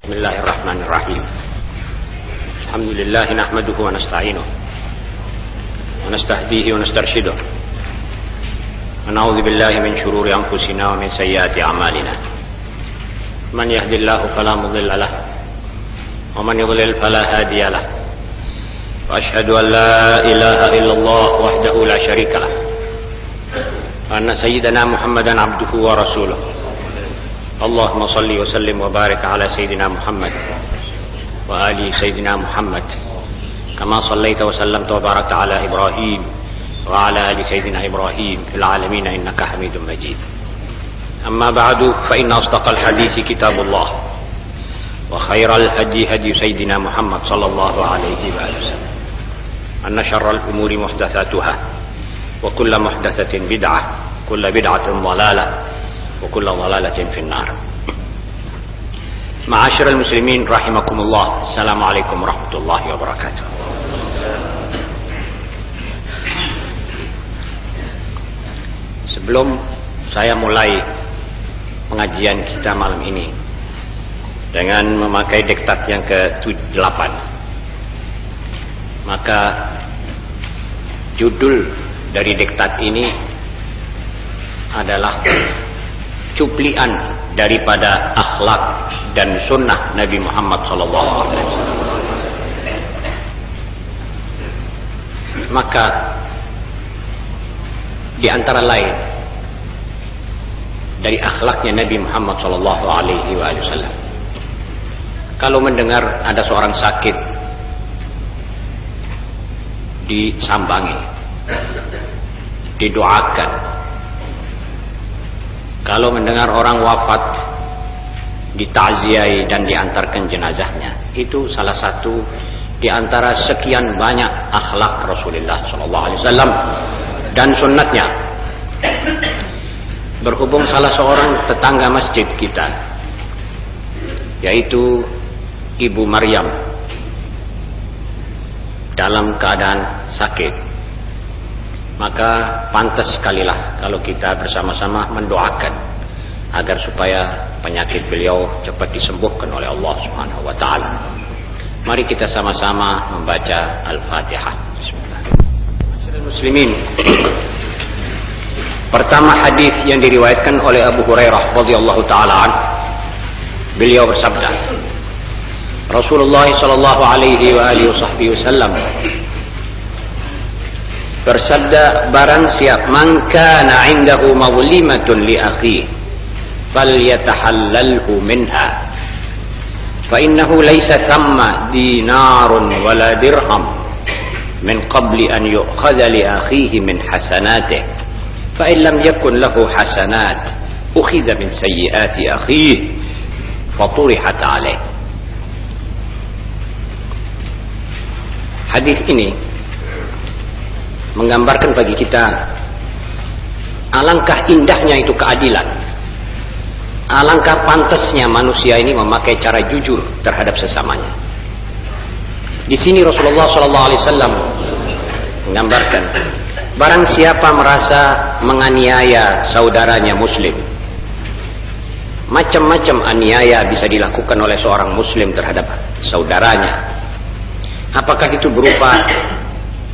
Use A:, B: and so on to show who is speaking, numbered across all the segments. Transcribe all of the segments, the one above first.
A: Bismillahirrahmanirrahim. Alhamdulillah nahmaduhu wa nasta'inuh wa nastahdihi wa nastarshiduh wa na'udzu billahi min shururi anfusina wa min sayyiati a'malina. Man yahdihillahu fala mudilla lahu wa man yudlil fala hadiya lahu. Wa asyhadu an la ilaha illallah wahdahu la syarika lah. Wa anna sayyidana Muhammadan abduhu wa rasuluh. Allahumma salli wa sallim wa barik ala sayyidina Muhammad wa ali sayyidina Muhammad kama sallaita wa sallamta wa barakta ala Ibrahim wa ala ali sayyidina Ibrahim fil alamin innaka Hamidum Majid. Amma ba'du, fa inna asdaqal hadithi kitabullah wa khairal hadi hadi sayyidina Muhammad sallallahu alaihi wa sallam. Anna syarral umuri muhdatsatuha wa kullu muhdatsatin bid'ah, kullu bid'atin dhalalah wa kullu dhalalatin finnar. Ma'asyiral muslimin rahimakumullah. Assalamualaikum warahmatullahi wabarakatuh. Sebelum saya mulai pengajian kita malam ini dengan memakai diktat yang ke-8, maka judul dari diktat ini adalah cuplian daripada akhlak dan sunnah Nabi Muhammad SAW. Maka di antara lain dari akhlaknya Nabi Muhammad SAW, kalau mendengar ada seorang sakit, disambangi, didoakan. Kalau mendengar orang wafat, ditakziai dan diantarkan jenazahnya. Itu salah satu di antara sekian banyak akhlak Rasulullah SAW dan sunnatnya. Berhubung salah seorang tetangga masjid kita, yaitu Ibu Maryam, dalam keadaan sakit, maka pantas sekalilah kalau kita bersama-sama mendoakan agar supaya penyakit beliau cepat disembuhkan oleh Allah Subhanahu wa taala. Mari kita sama-sama membaca Al-Fatihah. Bismillahirrahmanirrahim. Muslimin. Pertama, hadis yang diriwayatkan oleh Abu Hurairah radhiyallahu taala anhu. Beliau bersabda, Rasulullah sallallahu alaihi wa alihi wasallam bersabda, barang siapa man kana 'indahu mazlimatun li akhihi falyatahallalhu minha fa innahu laysa thamma dinarun wala dirham min qabli an yu'khadha li akhihi min hasanatihi fa in lam yakun lahu hasanat ukhidha min sayyiati akhihi faturihat alayhi. Hadis ini menggambarkan bagi kita alangkah indahnya itu keadilan, alangkah pantasnya manusia ini memakai cara jujur terhadap sesamanya. Di sini Rasulullah SAW menggambarkan, barang siapa merasa menganiaya saudaranya muslim, macam-macam aniaya bisa dilakukan oleh seorang muslim terhadap saudaranya, apakah itu berupa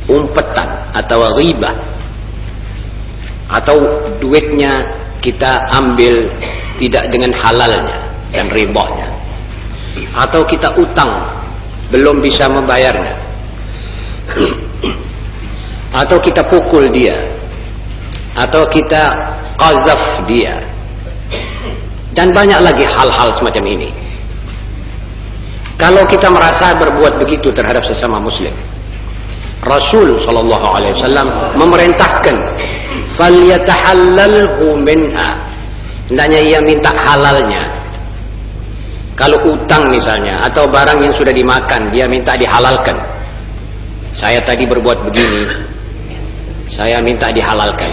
A: umpetan atau ghibah, atau duitnya kita ambil tidak dengan halalnya dan ribahnya, atau kita utang belum bisa membayarnya, atau kita pukul dia, atau kita qazaf dia, dan banyak lagi hal-hal semacam ini. Kalau kita merasa berbuat begitu terhadap sesama muslim, Rasul sallallahu alaihi wasallam memerintahkan falyatahallalhu minha, hendaknya ia minta halalnya. Kalau utang misalnya atau barang yang sudah dimakan, dia minta dihalalkan. Saya tadi berbuat begini, saya minta dihalalkan.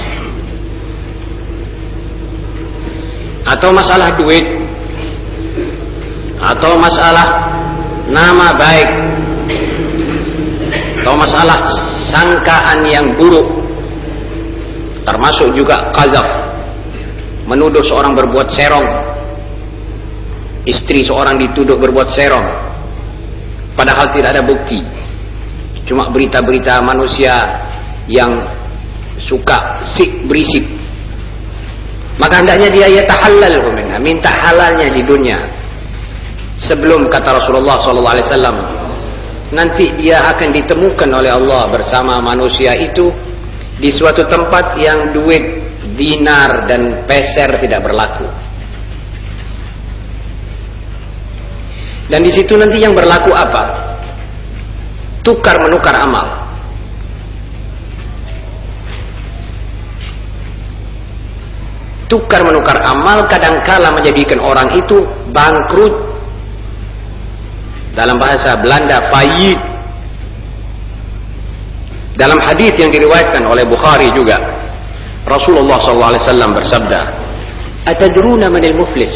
A: Atau masalah duit, atau masalah nama baik, atau masalah sangkaan yang buruk, termasuk juga qadzaf, menuduh seorang berbuat serong, Istri seorang dituduh berbuat serong, padahal tidak ada bukti, cuma berita-berita manusia yang suka berisik. Maka hendaknya dia yatahallal minha, minta halalnya di dunia. Sebelum, kata Rasulullah SAW, nanti dia akan ditemukan oleh Allah bersama manusia itu di suatu tempat yang duit, dinar dan peser tidak berlaku. Dan di situ nanti yang berlaku apa? Tukar menukar amal. Tukar menukar amal kadangkala menjadikan orang itu bangkrut. Dalam bahasa Belanda, faillite. Dalam hadis yang diriwayatkan oleh Bukhari juga, Rasulullah SAW bersabda, "Atadruna manil muflis?"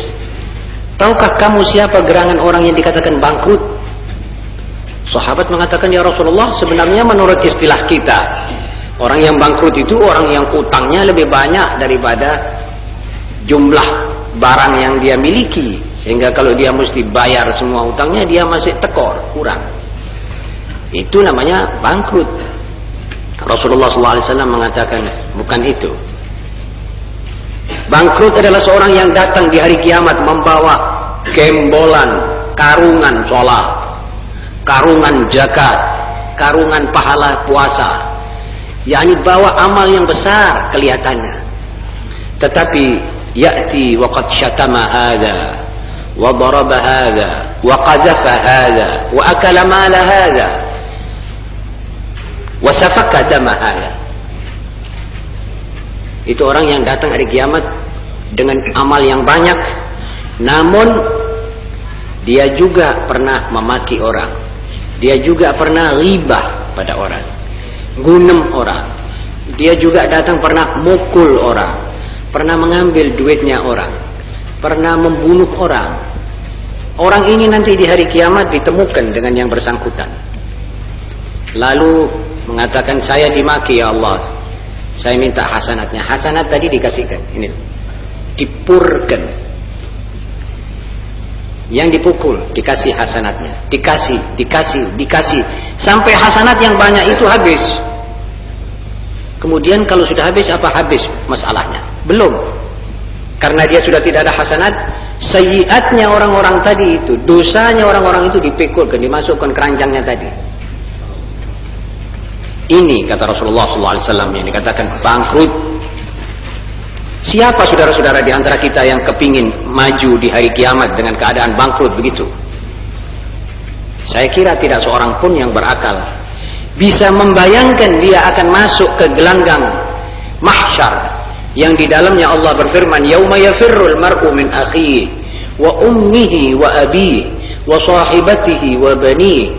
A: Tahukah kamu siapa gerangan orang yang dikatakan bangkrut? Sahabat mengatakan, ya Rasulullah, sebenarnya menurut istilah kita, orang yang bangkrut itu orang yang utangnya lebih banyak daripada jumlah barang yang dia miliki, sehingga kalau dia mesti bayar semua utangnya, dia masih tekor, kurang. Itu namanya bangkrut. Rasulullah SAW mengatakan, bukan itu. Bangkrut adalah seorang yang datang di hari kiamat membawa gembolan, karungan sholat, karungan zakat, karungan pahala puasa, yakni bawa amal yang besar kelihatannya, tetapi ya'ti wa qad syatama hadha wa daraba hadha wa qadhafa hadha wa akala mala hadha wa safaka dama hadha. Itu orang yang datang hari kiamat dengan amal yang banyak, namun dia juga pernah memaki orang, dia juga pernah ghibah pada orang, gunem orang, dia juga datang pernah mukul orang, pernah mengambil duitnya orang, pernah membunuh orang. Orang ini nanti di hari kiamat ditemukan dengan yang bersangkutan, lalu mengatakan, saya dimaki ya Allah, saya minta hasanatnya. Hasanat tadi dikasihkan, ini dipurkan. Yang dipukul dikasih hasanatnya, dikasih sampai hasanat yang banyak itu habis. Kemudian kalau sudah habis, apa habis masalahnya? Belum. Karena dia sudah tidak ada hasanat, sayyiatnya orang-orang tadi itu, dosanya orang-orang itu dipikulkan, dimasukkan keranjangnya tadi. Ini kata Rasulullah SAW yang dikatakan bangkrut. Siapa saudara-saudara di antara kita yang kepingin maju di hari kiamat dengan keadaan bangkrut begitu? Saya kira tidak seorang pun yang berakal bisa membayangkan dia akan masuk ke gelanggang mahsyar yang di dalamnya Allah berfirman, yauma yafirrul mar'u min akhihi wa ummihi wa abihi wa sahibatihi wa banihi.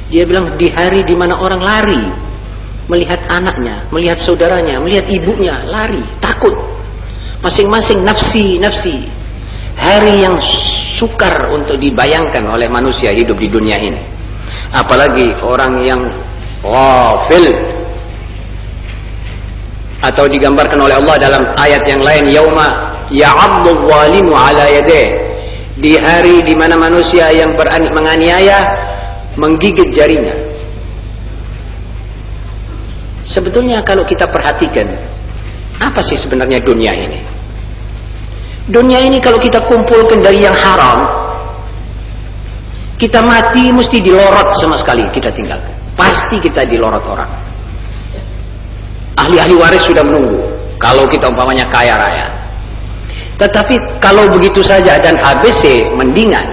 A: Dia bilang di hari di mana orang lari melihat anaknya, melihat saudaranya, melihat ibunya, lari, takut. Masing-masing nafsi. Hari yang sukar untuk dibayangkan oleh manusia hidup di dunia ini. Apalagi orang yang ghafil. Atau digambarkan oleh Allah dalam ayat yang lain, yauma ya'addu dhalimu ala yadayhi. Di hari di mana manusia yang menganiaya menggigit jarinya. Sebetulnya kalau kita perhatikan, apa sih sebenarnya dunia ini? Dunia ini kalau kita kumpulkan dari yang haram, kita mati mesti dilorot sama sekali, kita tinggalkan. Pasti kita dilorot orang. Ahli-ahli waris sudah menunggu, kalau kita umpamanya kaya raya. Tetapi kalau begitu saja dan habis, mendingan.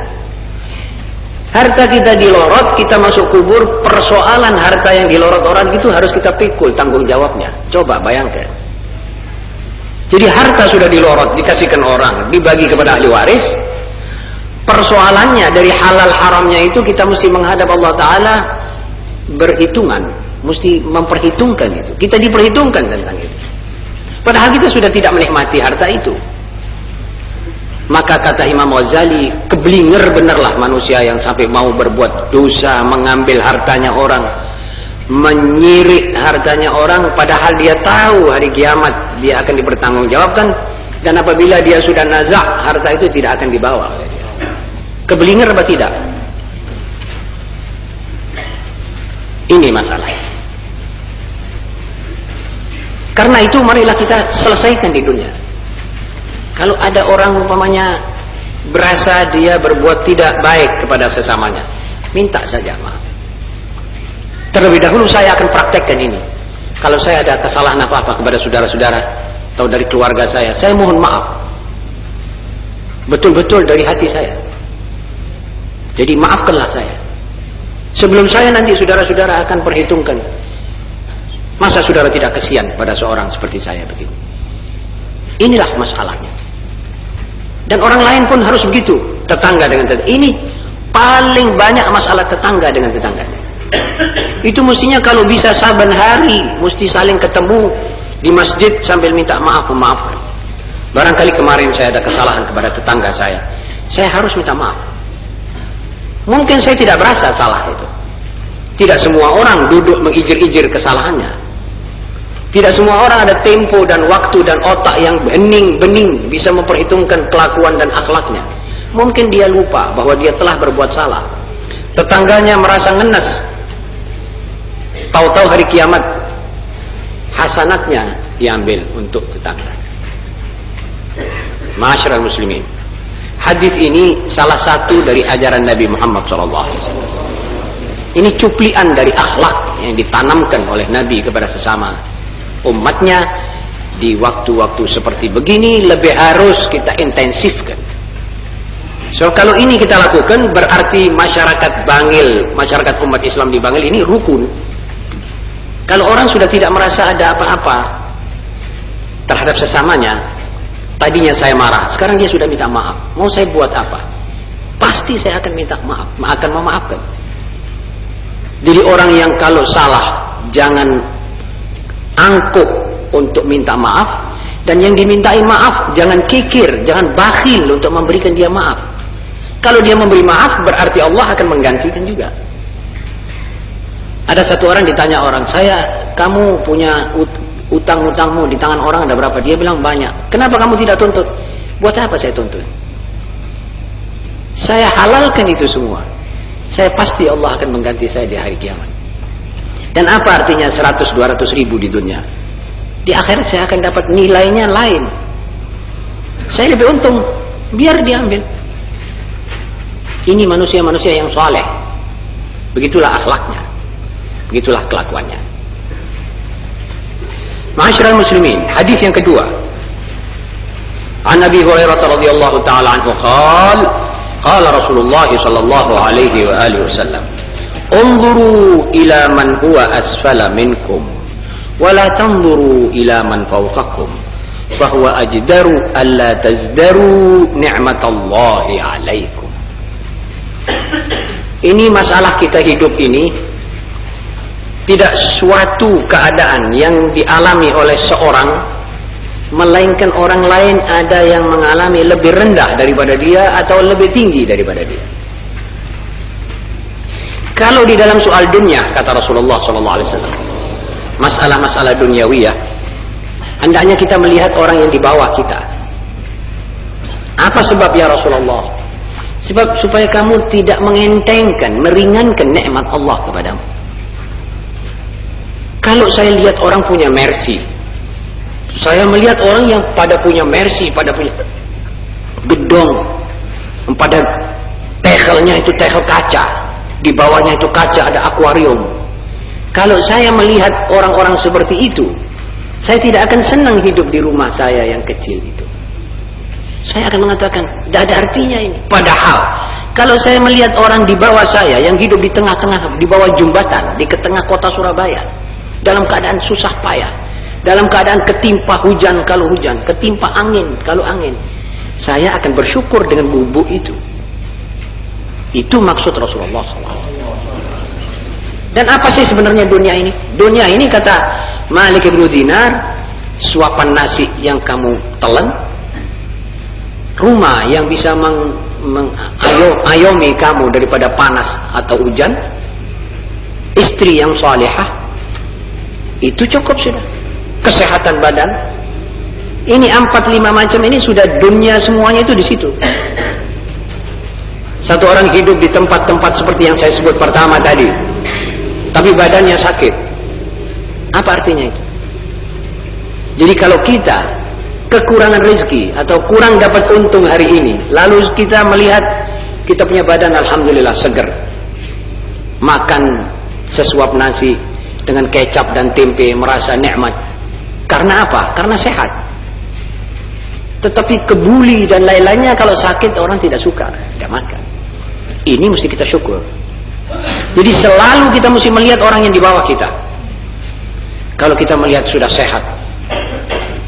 A: Harta kita dilorot, kita masuk kubur, persoalan harta yang dilorot orang itu harus kita pikul tanggung jawabnya. Coba bayangkan. Jadi harta sudah dilorot, dikasihkan orang, dibagi kepada ahli waris. Persoalannya dari halal haramnya itu kita mesti menghadap Allah Ta'ala berhitungan. Mesti memperhitungkan itu. Kita diperhitungkan tentang itu. Padahal kita sudah tidak menikmati harta itu. Maka kata Imam Ghazali, keblinger benarlah manusia yang sampai mau berbuat dosa, mengambil hartanya orang, menyirik hartanya orang, padahal dia tahu hari kiamat dia akan dipertanggungjawabkan, dan apabila dia sudah nazak, harta itu tidak akan dibawa oleh dia.
B: Keblinger apa tidak? Ini masalah. Karena itu marilah kita selesaikan di dunia. Kalau ada orang umpamanya berasa dia berbuat tidak baik kepada sesamanya, minta saja maaf. Terlebih dahulu saya akan praktekkan ini. Kalau saya ada kesalahan apa-apa kepada saudara-saudara atau dari keluarga saya mohon maaf. Betul-betul dari hati saya. Jadi maafkanlah saya. Sebelum saya nanti saudara-saudara akan perhitungkan. Masa saudara tidak kasihan pada seorang seperti saya begitu? Inilah masalahnya. Dan orang lain pun harus begitu. Tetangga dengan tetangga. Ini paling banyak masalah tetangga dengan tetangga. Itu mestinya kalau bisa saban hari mesti saling ketemu di masjid sambil minta maaf memaafkan. Barangkali kemarin saya ada kesalahan kepada tetangga saya harus minta maaf. Mungkin saya tidak berasa salah itu. Tidak semua orang duduk mengijir-ijir kesalahannya. Tidak semua orang ada tempo dan waktu dan otak yang bening bisa memperhitungkan kelakuan dan akhlaknya. Mungkin dia lupa bahwa dia telah berbuat salah. Tetangganya merasa ngenes. Tahu-tahu hari kiamat hasanatnya diambil untuk tetangga. Ma'asyiral muslimin, hadis ini salah satu dari ajaran Nabi Muhammad SAW. Ini cuplian dari akhlak yang ditanamkan oleh Nabi kepada sesama umatnya. Di waktu-waktu seperti begini lebih harus kita intensifkan. So kalau ini kita lakukan berarti masyarakat Bangil, masyarakat umat Islam di Bangil ini rukun. Kalau orang sudah tidak merasa ada apa-apa terhadap sesamanya, tadinya saya marah, sekarang dia sudah minta maaf. Mau saya buat apa? Pasti saya akan minta maaf, akan memaafkan. Jadi orang yang kalau salah jangan angkuh untuk minta maaf, dan yang dimintai maaf jangan kikir, jangan bakhil untuk memberikan dia maaf. Kalau dia memberi maaf berarti Allah akan menggantikan juga. Ada satu orang ditanya orang, kamu punya utang-utangmu di tangan orang ada berapa? Dia bilang banyak. Kenapa kamu tidak tuntut? Buat apa saya tuntut? Saya halalkan itu semua. Saya pasti Allah akan mengganti saya di hari kiamat. Dan apa artinya 100-200 ribu di dunia? Di akhirat saya akan dapat nilainya lain. Saya lebih untung, biar diambil. Ini manusia-manusia yang soleh. Begitulah akhlaknya, begitulah kelakuannya. Ma'asyiral muslimin, hadis yang kedua. An Abi Hurairah radhiyallahu taala anhu qala Rasulullah sallallahu alaihi wa alihi wasallam, "Unzuru ila man huwa asfala minkum wa la tanzuru ila man fawqakum, fa huwa ajdaru alla tazdaru ni'matallahi 'alaikum." Ini masalah kita hidup ini tidak suatu keadaan yang dialami oleh seorang, melainkan orang lain ada yang mengalami lebih rendah daripada dia atau lebih tinggi daripada dia. Kalau di dalam soal dunia, kata Rasulullah SAW, masalah-masalah duniawiyah, hendaknya kita melihat orang yang di bawah kita. Apa sebab ya Rasulullah? Sebab supaya kamu tidak mengentengkan, meringankan nikmat Allah kepadamu. Kalau saya lihat orang punya mercy, saya melihat orang yang pada punya mercy, pada punya gedong, pada tehelnya itu tehel kaca, di bawahnya itu kaca, ada akuarium. Kalau saya melihat orang-orang seperti itu, saya tidak akan senang hidup di rumah saya yang kecil itu. Saya akan mengatakan, tidak ada artinya ini. Padahal, kalau saya melihat orang di bawah saya yang hidup di tengah-tengah, di bawah jembatan, di tengah kota Surabaya, dalam keadaan susah payah, dalam keadaan ketimpa hujan kalau hujan, ketimpa angin kalau angin, saya akan bersyukur dengan bubuk itu. Itu maksud Rasulullah SAW. Dan apa sih sebenarnya dunia ini? Dunia ini kata Malik bin Dinar, suapan nasi yang kamu telan, rumah yang bisa mengayomi kamu daripada panas atau hujan, istri yang salihah, itu cukup sudah. Kesehatan badan, ini 4-5 macam ini sudah dunia semuanya itu di situ. Satu orang hidup di tempat-tempat seperti yang saya sebut pertama tadi, tapi badannya sakit. Apa artinya itu? Jadi kalau kita kekurangan rezeki atau kurang dapat untung hari ini, lalu kita melihat kita punya badan alhamdulillah seger, makan sesuap nasi dengan kecap dan tempe merasa nikmat. Karena apa? Karena sehat. Tetapi kebuli dan lain-lainnya kalau sakit orang tidak suka, tidak makan. Ini mesti kita syukur. Jadi selalu kita mesti melihat orang yang di bawah kita. Kalau kita melihat sudah sehat,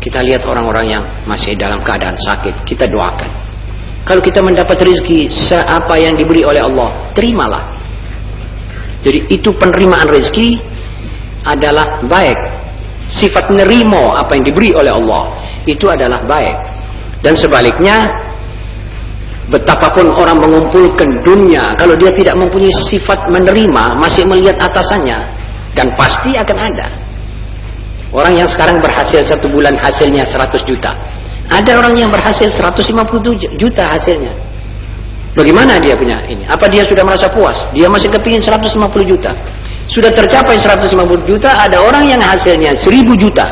B: kita lihat orang-orang yang masih dalam keadaan sakit, kita doakan. Kalau kita mendapat rezeki seapa yang diberi oleh Allah, terimalah. Jadi itu penerimaan rezeki adalah baik. Sifat nerimo apa yang diberi oleh Allah itu adalah baik. Dan sebaliknya, betapapun orang mengumpulkan dunia, kalau dia tidak mempunyai sifat menerima, masih melihat atasannya, dan pasti akan ada orang yang sekarang berhasil 1 bulan hasilnya 100 juta. Ada orang yang berhasil 150 juta hasilnya. Bagaimana dia punya ini? Apa dia sudah merasa puas? Dia masih kepingin 150 juta. Sudah tercapai 150 juta, ada orang yang hasilnya 1000 juta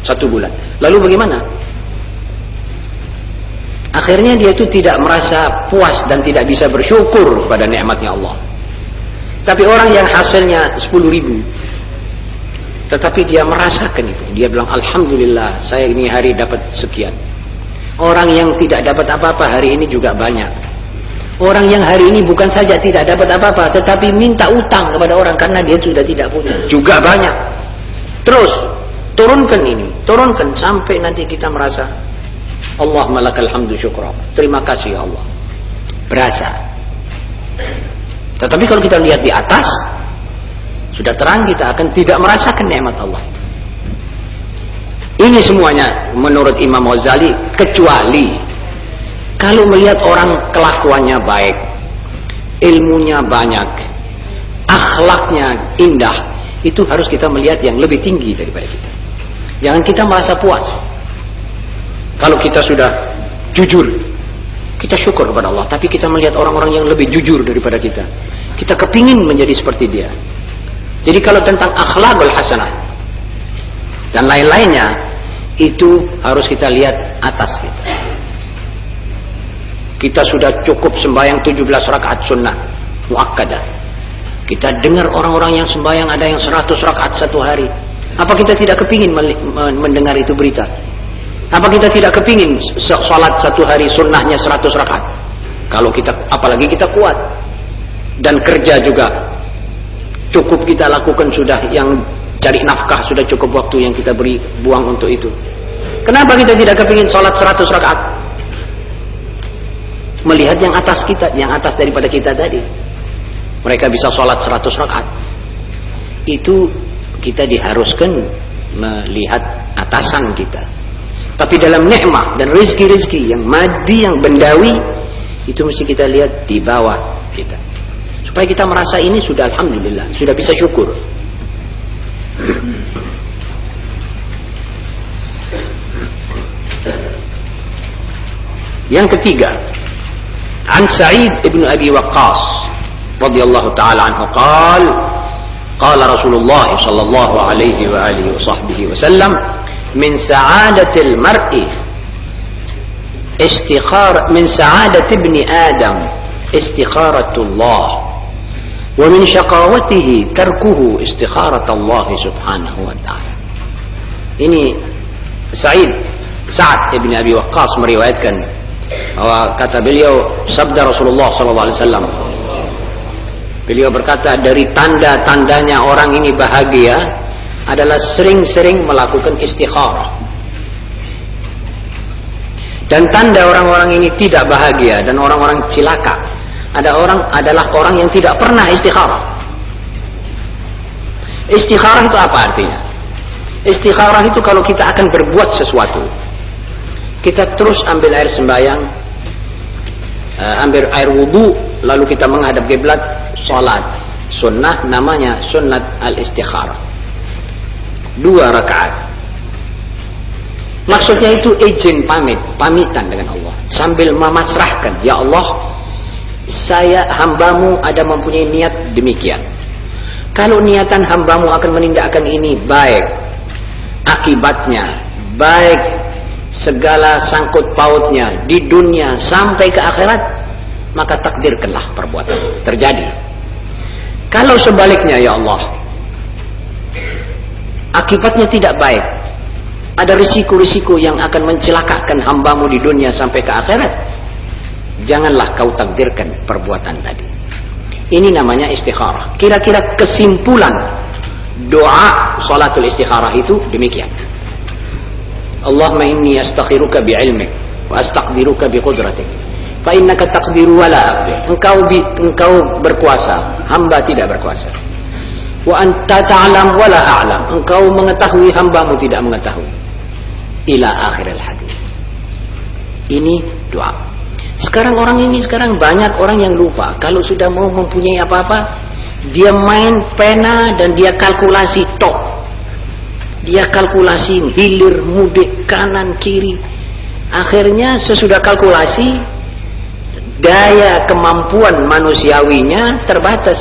B: 1 bulan. Lalu bagaimana? Akhirnya dia itu tidak merasa puas dan tidak bisa bersyukur pada nikmatnya Allah. Tapi orang yang hasilnya 10.000, tetapi dia merasakan itu, dia bilang alhamdulillah saya ini hari dapat sekian. Orang yang tidak dapat apa-apa hari ini juga banyak. Orang yang hari ini bukan saja tidak dapat apa-apa, tetapi minta utang kepada orang karena dia sudah tidak punya, juga banyak. Terus turunkan ini, turunkan sampai nanti kita merasa Allahumma lakal hamdu syukra, terima kasih ya Allah, berasa. Tetapi kalau kita lihat di atas, sudah terang kita akan tidak merasakan nikmat Allah. Ini semuanya menurut Imam Ghazali, kecuali kalau melihat orang kelakuannya baik, ilmunya banyak, akhlaknya indah, itu harus kita melihat yang lebih tinggi daripada kita. Jangan kita merasa puas. Kalau kita sudah jujur, kita syukur kepada Allah, tapi kita melihat orang-orang yang lebih jujur daripada kita, kita kepingin menjadi seperti dia. Jadi kalau tentang akhlakul hasanah dan lain-lainnya, itu harus kita lihat atas kita. Kita sudah cukup sembahyang 17 rakaat sunnah muakkadah. Kita dengar orang-orang yang sembahyang ada yang 100 rakaat satu hari. Apa kita tidak kepingin mendengar itu berita? Apa kita tidak kepingin sholat satu hari sunnahnya 100 rakaat? Kalau kita, apalagi kita kuat dan kerja juga cukup kita lakukan, sudah yang cari nafkah sudah cukup waktu yang kita beri buang untuk itu. Kenapa kita tidak kepingin sholat 100 rakaat? Melihat yang atas kita, yang atas daripada kita tadi, mereka bisa sholat 100 rakaat. Itu kita diharuskan melihat atasan kita. Tapi dalam nikmat dan rezeki-rezeki yang maddi, yang bendawi, itu mesti kita lihat di bawah kita, supaya kita merasa ini sudah alhamdulillah, sudah bisa syukur. Yang ketiga, an Sa'id ibn Abi Waqqas radhiyallahu ta'ala anhu qala Rasulullah sallallahu alaihi wa alihi wa sahbihi wa sallam, min sa'adatil mar'i min sa'adati ibni Adam istikharatullah, wa min syaqawatihi tarkuhu istikharatullah subhanahu wa ta'ala. Ini Sa'ad ibn Abi Waqqas meriwayatkan bahwa kata beliau, sabda Rasulullah sallallahu alaihi wasallam, beliau berkata, dari tanda-tandanya orang ini bahagia adalah sering-sering melakukan istikharah. Dan tanda orang-orang ini tidak bahagia dan orang-orang cilaka adalah orang yang tidak pernah istikharah. Istikharah itu apa artinya? Istikharah itu kalau kita akan berbuat sesuatu, kita terus ambil air sembahyang, ambil air wudu, lalu kita menghadap kiblat, salat sunnah, namanya sunnat al-istikharah, 2 rakaat. Maksudnya itu izin pamitan dengan Allah, sambil memasrahkan, ya Allah, hambamu ada mempunyai niat demikian. Kalau niatan hambamu akan menindakkan ini baik, akibatnya baik, segala sangkut pautnya di dunia sampai ke akhirat, maka takdirkanlah perbuatan itu terjadi. Kalau sebaliknya, ya Allah, akibatnya tidak baik, ada risiko-risiko yang akan mencelakakan hambamu di dunia sampai ke akhirat, janganlah kau takdirkan perbuatan tadi. Ini namanya istikharah. Kira-kira kesimpulan doa salatul istikharah itu demikian. Allahumma inni astakhiruka bi'ilmik wa astaqdiruka biqudratik fa innaka taqdiru wa la aqdir. Engkau berkuasa, hamba tidak berkuasa. Wa anta ta'lam wa la a'lam. Engkau mengetahui, hambamu tidak mengetahui. Ila akhiril hadis. Ini doa. Sekarang banyak orang yang lupa. Kalau sudah mau mempunyai apa-apa, dia main pena dan dia kalkulasi tok. Dia kalkulasi hilir, mudik, kanan, kiri. Akhirnya sesudah kalkulasi, daya kemampuan manusiawinya terbatas.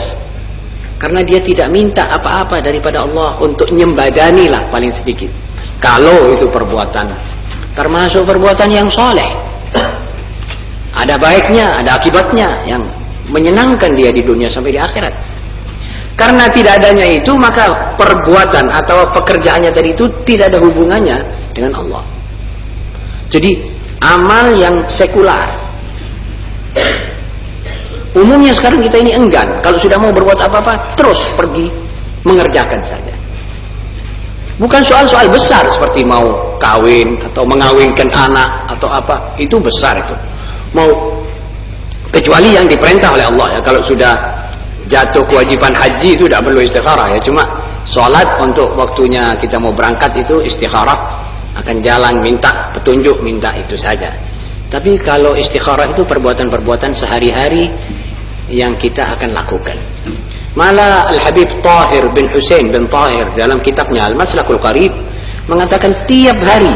B: Karena dia tidak minta apa-apa daripada Allah untuk nyembadani lah paling sedikit. Kalau itu perbuatan, termasuk perbuatan yang soleh. Ada baiknya, ada akibatnya yang menyenangkan dia di dunia sampai di akhirat. Karena tidak adanya itu, maka perbuatan atau pekerjaannya tadi itu tidak ada hubungannya dengan Allah. Jadi amal yang sekular. Umumnya sekarang kita ini enggan. Kalau sudah mau berbuat apa-apa, terus pergi mengerjakan saja. Bukan soal-soal besar seperti mau kawin atau mengawinkan anak atau apa, itu besar itu. Mau kecuali yang diperintah oleh Allah ya. Kalau sudah jatuh kewajiban haji itu tidak perlu istikharah ya. Cuma sholat untuk waktunya kita mau berangkat itu istikharah, akan jalan minta petunjuk, minta itu saja. Tapi kalau istikharah itu perbuatan-perbuatan sehari-hari yang kita akan lakukan. Malah Al-Habib Tahir bin Husain bin Tahir dalam kitabnya Al-Maslakul Qarib mengatakan tiap hari,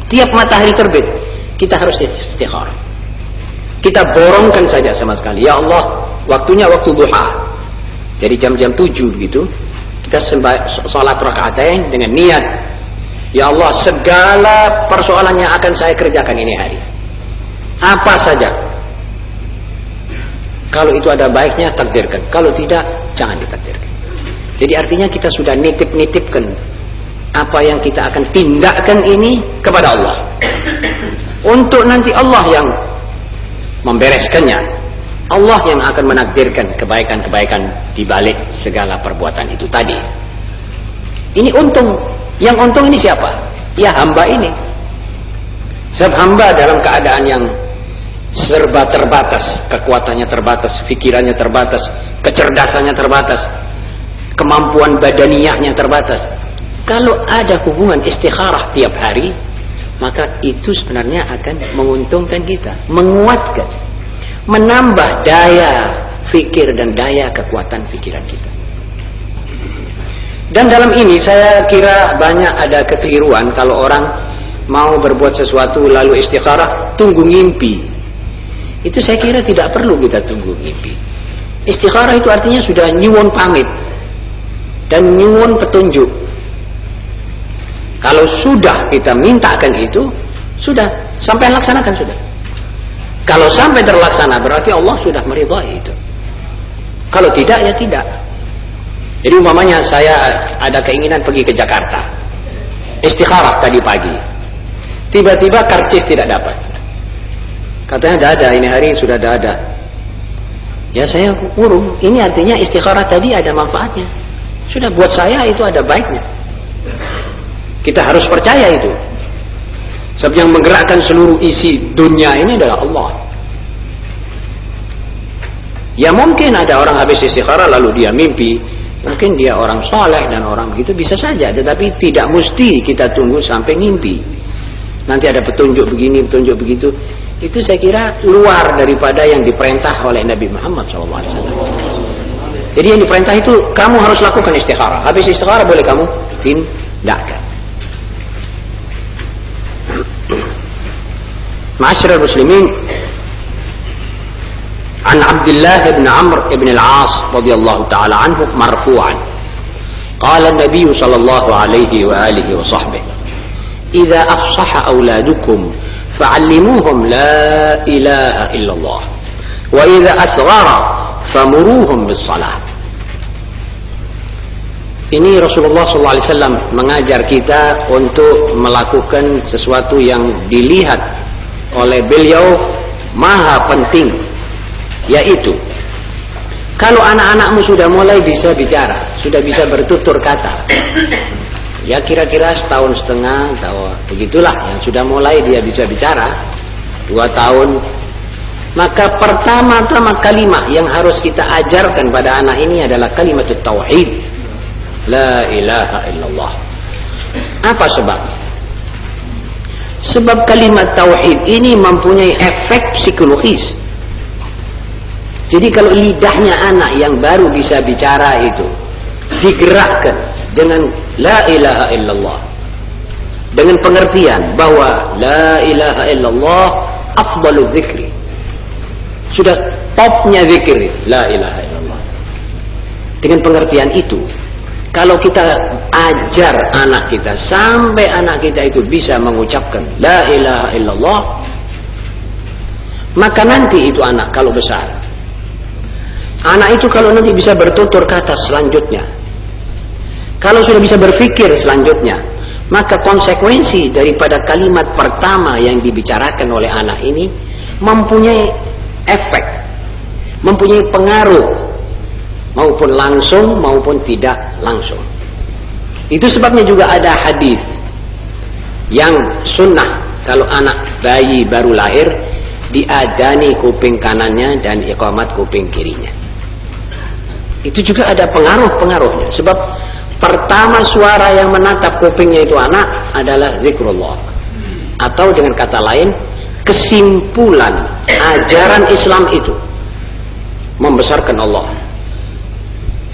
B: tiap matahari terbit kita harus istikharah. Kita borongkan saja sama sekali. Ya Allah, waktunya waktu duha. Jadi jam-jam 7 gitu. Kita sholat rakaatain dengan niat. Ya Allah, segala persoalan yang akan saya kerjakan ini hari. Apa saja. Kalau itu ada baiknya, takdirkan. Kalau tidak, jangan ditakdirkan. Jadi artinya kita sudah nitip-nitipkan apa yang kita akan tindakan ini kepada Allah. Untuk nanti Allah yang membereskannya. Allah yang akan menakdirkan kebaikan-kebaikan di balik segala perbuatan itu tadi. Ini untung. Yang untung ini siapa? Ya hamba ini. Sebab hamba dalam keadaan yang serba terbatas, kekuatannya terbatas, pikirannya terbatas, kecerdasannya terbatas, kemampuan badaniyahnya terbatas. Kalau ada hubungan istikharah tiap hari, maka itu sebenarnya akan menguntungkan kita, menguatkan, menambah daya fikir dan daya kekuatan pikiran kita. Dan dalam ini saya kira banyak ada kekeliruan kalau orang mau berbuat sesuatu lalu istikharah tunggu ngimpi. Itu saya kira tidak perlu kita tunggu ngimpi. Istikharah itu artinya sudah nyuwun pamit dan nyuwun petunjuk. Kalau sudah kita mintakan itu, sudah sampai laksanakan sudah. Kalau sampai terlaksana berarti Allah sudah meridai itu. Kalau tidak ya tidak. Jadi umpamanya saya ada keinginan pergi ke Jakarta, istikharah tadi pagi, tiba-tiba karcis tidak dapat. Katanya tidak ada, ini hari sudah tidak ada. Ya saya urung. Ini artinya istikharah tadi ada manfaatnya. Sudah buat saya itu ada baiknya. Kita harus percaya itu. Sebab yang menggerakkan seluruh isi dunia ini adalah Allah. Ya mungkin ada orang habis istikharah lalu dia mimpi. Mungkin dia orang soleh dan orang begitu, bisa saja. Tetapi tidak mesti kita tunggu sampai mimpi. Nanti ada petunjuk begini, petunjuk begitu. Itu saya kira luar daripada yang diperintah oleh Nabi Muhammad SAW. Jadi yang diperintah itu kamu harus lakukan istikharah. Habis istikharah boleh kamu tindakkan. Ma'asyiral muslimin, An Abdullah bin Amr bin al-As radhiyallahu ta'ala anhu marfu'an. Qala an-nabiy sallallahu alaihi wa alihi wa sahbihi, "Idza afsaha auladukum fa'allimuhum la ilaha illallah wa idza asghara famuruhum bis-shalah." Ini Rasulullah SAW mengajar kita untuk melakukan sesuatu yang dilihat oleh beliau maha penting, yaitu kalau anak-anakmu sudah mulai bisa bicara, sudah bisa bertutur kata, ya kira-kira setahun setengah atau begitulah yang sudah mulai dia bisa bicara, 2 tahun, maka pertama-tama kalimat yang harus kita ajarkan pada anak ini adalah kalimat tauhid, la ilaha illallah. Apa sebab? Sebab kalimat tauhid ini mempunyai efek psikologis. Jadi kalau lidahnya anak yang baru bisa bicara itu digerakkan dengan la ilaha illallah, dengan pengertian bahwa la ilaha illallah afdalu dzikri, sudah topnya zikir la ilaha illallah. Dengan pengertian itu, kalau kita ajar anak kita sampai anak kita itu bisa mengucapkan la ilaha illallah, maka nanti itu anak kalau besar, anak itu kalau nanti bisa bertutur kata selanjutnya, kalau sudah bisa berpikir selanjutnya, maka konsekuensi daripada kalimat pertama yang dibicarakan oleh anak ini mempunyai efek, mempunyai pengaruh, maupun langsung maupun tidak langsung. Itu sebabnya juga ada hadis yang sunnah, kalau anak bayi baru lahir diadani kuping kanannya dan iqamat kuping kirinya. Itu juga ada pengaruh-pengaruhnya. Sebab pertama suara yang menatap kupingnya itu anak adalah zikrullah. Atau dengan kata lain, kesimpulan ajaran Islam itu membesarkan Allah,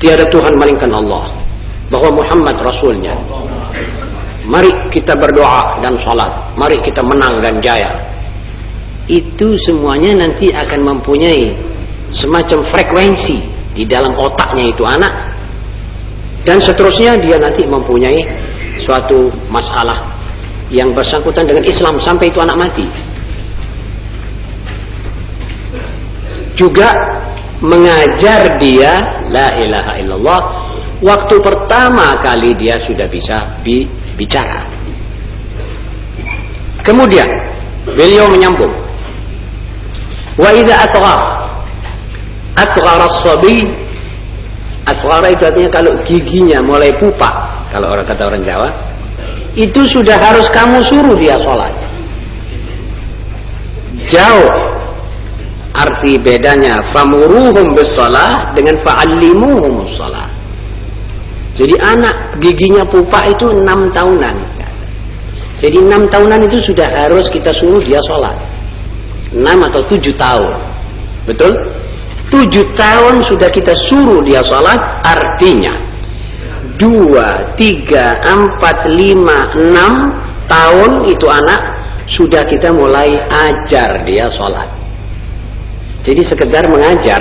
B: tiada Tuhan melainkan Allah, bahwa Muhammad Rasulnya. Mari kita berdoa dan salat, mari kita menang dan jaya. Itu semuanya nanti akan mempunyai semacam frekuensi di dalam otaknya itu anak, dan seterusnya dia nanti mempunyai suatu masalah yang bersangkutan dengan Islam sampai itu anak mati. Juga mengajar dia la ilaha illallah waktu pertama kali dia sudah bisa bicara. Kemudian beliau menyambung, wa idza atghara as-sabi, atghara itu artinya kalau giginya mulai pupak, kalau orang kata orang Jawa, itu sudah harus kamu suruh dia sholat. Jauh arti bedanya famuruhum bis-shalah dengan fa'allimuhum bis-shalah. Jadi anak giginya pupak itu 6 tahunan. Jadi 6 tahunan itu sudah harus kita suruh dia sholat. 6 atau 7 tahun. Betul? 7 tahun sudah kita suruh dia sholat, artinya 2, 3, 4, 5, 6 tahun itu anak sudah kita mulai ajar dia sholat. Jadi sekedar mengajar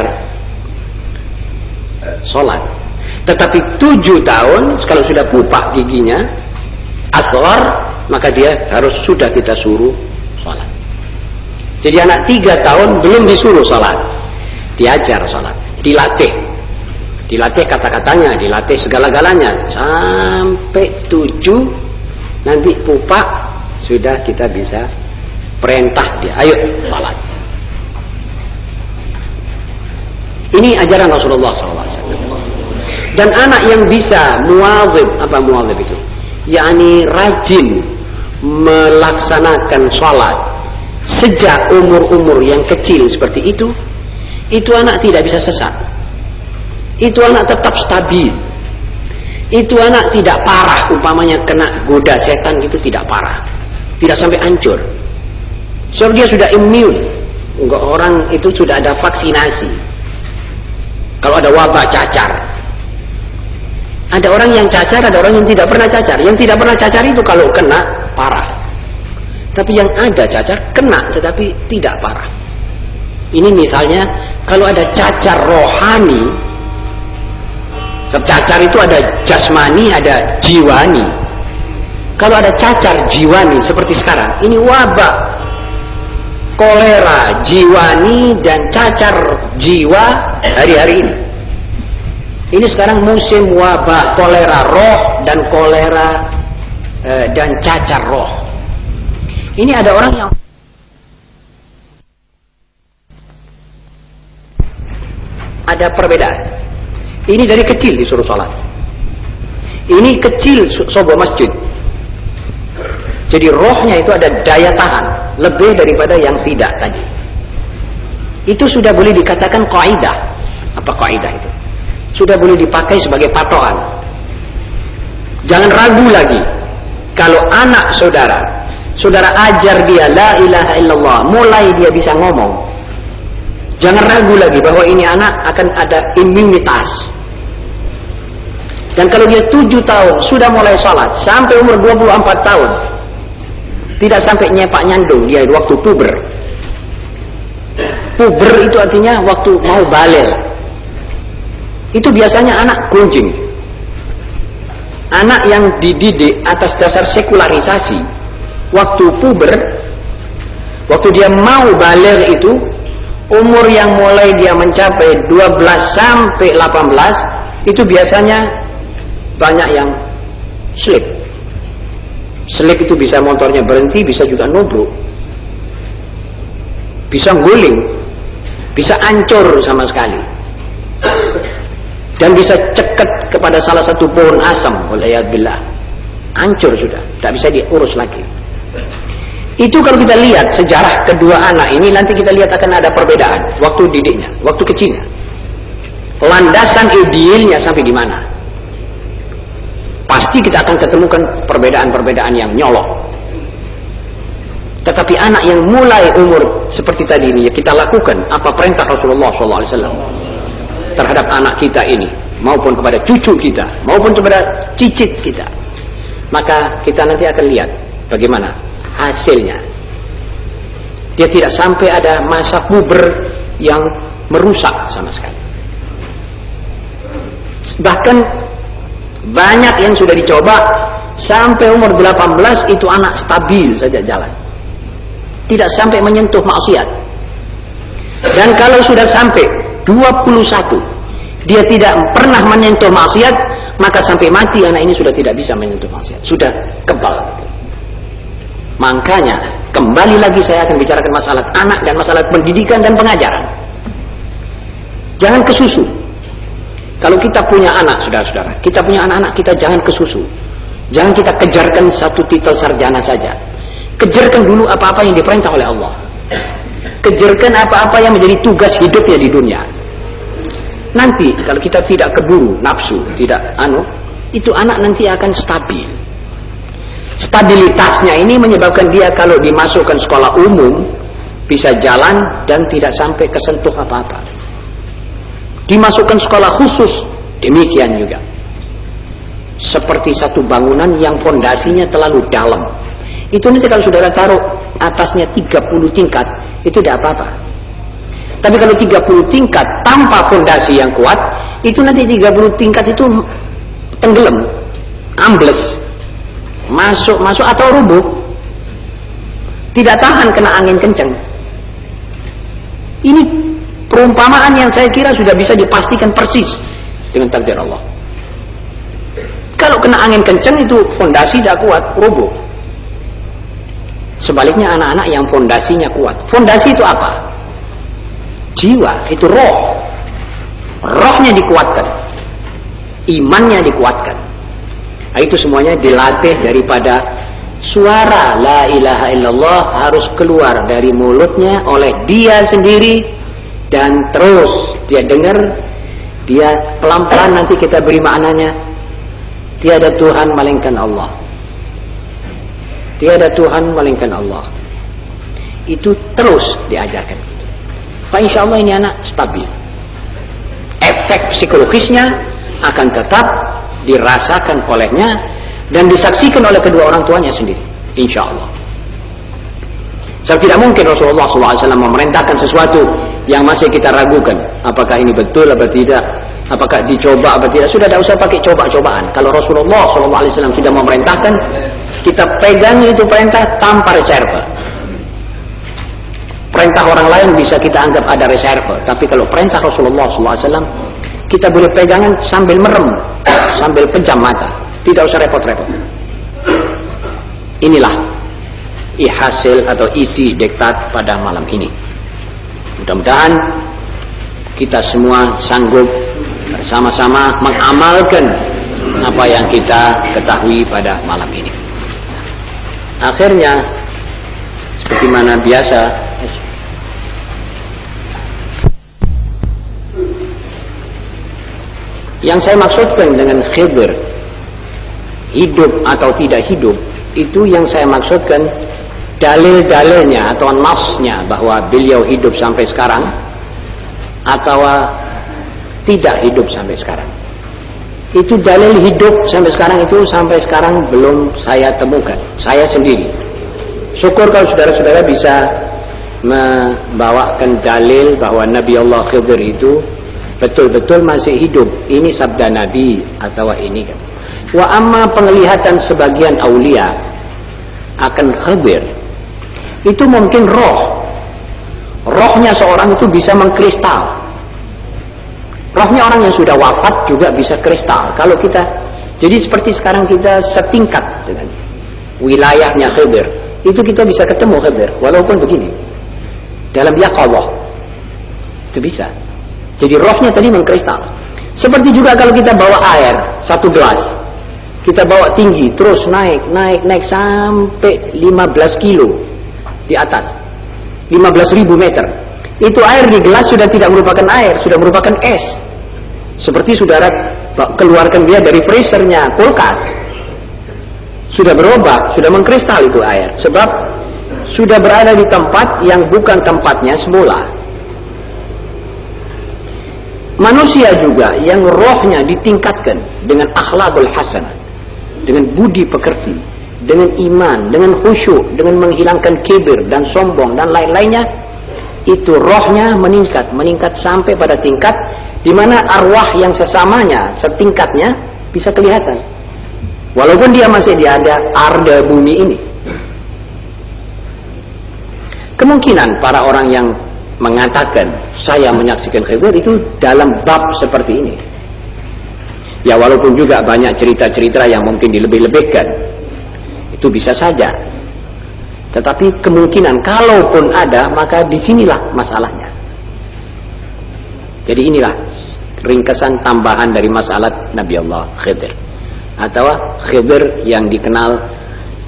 B: sholat. Tetapi 7 tahun kalau sudah pupak giginya asghar, maka dia harus sudah kita suruh sholat. Jadi anak 3 tahun belum disuruh sholat, diajar sholat, dilatih kata-katanya, dilatih segala-galanya sampai 7, nanti pupak sudah kita bisa perintah dia, ayo sholat. Ini ajaran Rasulullah SAW. Dan anak yang bisa muadzib, apa muadzib itu? yakni rajin melaksanakan sholat sejak umur-umur yang kecil seperti itu anak tidak bisa sesat. Itu anak tetap stabil. Itu anak tidak parah, umpamanya kena goda setan itu tidak parah, tidak sampai hancur. Sebab dia sudah imun. Enggak, orang itu sudah ada vaksinasi. Kalau ada wabah cacar, ada orang yang cacar, ada orang yang tidak pernah cacar. Yang tidak pernah cacar itu kalau kena parah. Tapi yang ada cacar kena tetapi tidak parah. Ini misalnya Kalau ada cacar rohani, cacar itu ada jasmani, ada jiwani. Kalau ada cacar jiwani seperti sekarang, ini wabah, kolera jiwani dan cacar jiwa hari-hari ini. Ini sekarang musim wabah kolera roh dan kolera dan cacar roh. Ini ada orang yang ada perbedaan. Ini dari kecil disuruh sholat. Ini kecil sebuah masjid. Jadi rohnya itu ada daya tahan lebih daripada yang tidak tadi. Itu sudah boleh dikatakan kaidah. Apa kaidah itu? Sudah boleh dipakai sebagai patokan. Jangan ragu lagi. Kalau anak saudara ajar dia la ilaha illallah, mulai dia bisa ngomong. Jangan ragu lagi bahwa ini anak akan ada imunitas. Dan kalau dia 7 tahun sudah mulai sholat sampai umur 24 tahun, tidak sampai nyepak nyandung dia waktu puber. Puber itu artinya waktu mau balel. Itu biasanya anak gunjing. Anak yang dididik atas dasar sekularisasi, waktu puber, waktu dia mau balel itu, umur yang mulai dia mencapai 12 sampai 18, itu biasanya banyak yang slip. Slip itu bisa motornya berhenti, bisa juga nubruk. Bisa guling, bisa hancur sama sekali. Dan bisa ceket kepada salah satu pohon asam, waliyadzubillah. Hancur sudah, tidak bisa diurus lagi. Itu kalau kita lihat sejarah kedua anak ini, nanti kita lihat akan ada perbedaan waktu didiknya, waktu kecilnya. Landasan idealnya sampai di mana? Pasti kita akan ketemukan perbedaan-perbedaan yang nyolok. Tetapi anak yang mulai umur seperti tadi ini, ya kita lakukan apa perintah Rasulullah SAW terhadap anak kita ini, maupun kepada cucu kita, maupun kepada cicit kita. Maka kita nanti akan lihat bagaimana hasilnya. Dia tidak sampai ada masa puber yang merusak sama sekali. Bahkan banyak yang sudah dicoba sampai umur 18 itu anak stabil saja jalan, tidak sampai menyentuh maksiat. Dan kalau sudah sampai 21 dia tidak pernah menyentuh maksiat, maka sampai mati anak ini sudah tidak bisa menyentuh maksiat, sudah kebal. Makanya kembali lagi saya akan bicarakan masalah anak dan masalah pendidikan dan pengajaran. Jangan kesusu. Kalau kita punya anak, saudara-saudara, kita punya anak-anak, kita jangan kesusu. Jangan kita kejarkan satu titel sarjana saja. Kejarkan dulu apa-apa yang diperintah oleh Allah. Kejarkan apa-apa yang menjadi tugas hidupnya di dunia. Nanti kalau kita tidak keburu nafsu, tidak itu anak nanti akan stabil. Stabilitasnya ini menyebabkan dia kalau dimasukkan sekolah umum bisa jalan dan tidak sampai kesentuh apa-apa. Dimasukkan sekolah khusus demikian juga. Seperti satu bangunan yang fondasinya terlalu dalam. Itu nanti kalau saudara taruh atasnya 30 tingkat, itu tidak apa-apa. Tapi kalau 30 tingkat tanpa fondasi yang kuat, itu nanti 30 tingkat itu tenggelam, ambles, masuk atau rubuh. Tidak tahan kena angin kencang. Ini perumpamaan yang saya kira sudah bisa dipastikan persis dengan takdir Allah. Kalau kena angin kencang itu fondasi tidak kuat, rubuh. Sebaliknya anak-anak yang fondasinya kuat. Fondasi itu apa? Jiwa, itu roh. Rohnya dikuatkan. Imannya dikuatkan. Nah, itu semuanya dilatih daripada suara la ilaha illallah harus keluar dari mulutnya oleh dia sendiri, dan terus dia dengar, dia pelan-pelan nanti kita beri maknanya. Tiada Tuhan melainkan Allah. Tiada Tuhan melainkan Allah. Itu terus diajarkan. Insya Allah ini anak stabil. Efek psikologisnya akan tetap dirasakan olehnya dan disaksikan oleh kedua orang tuanya sendiri. Insya Allah. Sebab tidak mungkin Rasulullah SAW memerintahkan sesuatu yang masih kita ragukan, apakah ini betul apa tidak, apakah dicoba apa tidak, sudah tidak usah pakai coba-cobaan. Kalau Rasulullah SAW sudah memerintahkan, kita pegang itu perintah tanpa reserve. Perintah orang lain bisa kita anggap ada reserve, tapi kalau perintah Rasulullah SAW, kita boleh pegangan sambil merem, sambil pejam mata, tidak usah repot-repot. Inilah hasil atau isi diktat pada malam ini. Mudah-mudahan kita semua sanggup bersama-sama mengamalkan apa yang kita ketahui pada malam ini. Akhirnya, seperti mana biasa, yang saya maksudkan dengan Khidir, hidup atau tidak hidup, itu yang saya maksudkan dalil-dalilnya atau nasnya bahwa beliau hidup sampai sekarang atau tidak hidup sampai sekarang. Itu dalil hidup sampai sekarang belum saya temukan, saya sendiri. Syukur kalau saudara-saudara bisa membawakan dalil bahwa Nabi Allah Khidir itu betul-betul masih hidup. Ini sabda Nabi atau ini kan. Wa amma penglihatan sebagian aulia akan Khidir, itu mungkin rohnya seorang itu bisa mengkristal. Rohnya orang yang sudah wafat juga bisa kristal. Kalau kita, jadi seperti sekarang kita setingkat dengan wilayahnya Khidir, itu kita bisa ketemu Khidir walaupun begini dalam yaqadhah, itu bisa. Jadi rohnya tadi mengkristal. Seperti juga kalau kita bawa air satu gelas, kita bawa tinggi terus naik sampai 15 kilo di atas, 15.000 meter. Itu air di gelas sudah tidak merupakan air, sudah merupakan es. Seperti saudara keluarkan dia dari freezernya kulkas, sudah berubah, sudah mengkristal itu air, sebab sudah berada di tempat yang bukan tempatnya semula. Manusia juga yang rohnya ditingkatkan dengan akhlakul hasanah, dengan budi pekerti, dengan iman, dengan khusyuk, dengan menghilangkan kibir dan sombong dan lain-lainnya, itu rohnya meningkat sampai pada tingkat di mana arwah yang sesamanya, setingkatnya bisa kelihatan, walaupun dia masih ada arda bumi ini. Kemungkinan para orang yang mengatakan saya menyaksikan Khidir itu dalam bab seperti ini, ya walaupun juga banyak cerita-cerita yang mungkin dilebih-lebihkan, itu bisa saja. Tetapi kemungkinan kalaupun ada, maka disinilah masalahnya. Jadi inilah ringkasan tambahan dari masalah Nabi Allah Khidir, atau Khidir yang dikenal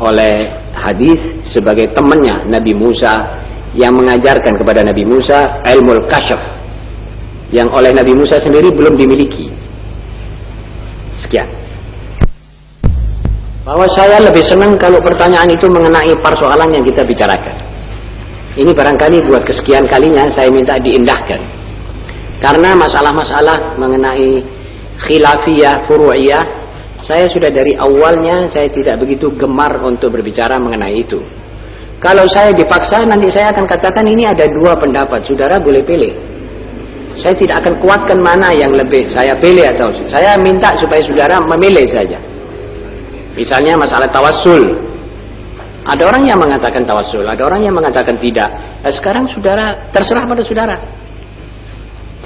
B: oleh hadis sebagai temannya Nabi Musa, yang mengajarkan kepada Nabi Musa ilmul kasyaf yang oleh Nabi Musa sendiri belum dimiliki. Sekian. Bahwa saya lebih senang kalau pertanyaan itu mengenai persoalan yang kita bicarakan. Ini barangkali buat kesekian kalinya saya minta diindahkan. Karena masalah-masalah mengenai khilafiyah, furu'iyah, saya sudah dari awalnya saya tidak begitu gemar untuk berbicara mengenai itu. Kalau saya dipaksa, nanti saya akan katakan ini ada dua pendapat, saudara boleh pilih. Saya tidak akan kuatkan mana yang lebih saya pilih, atau saya minta supaya saudara memilih saja. Misalnya masalah tawassul, ada orang yang mengatakan tawassul, ada orang yang mengatakan tidak. Nah, sekarang saudara, terserah pada saudara.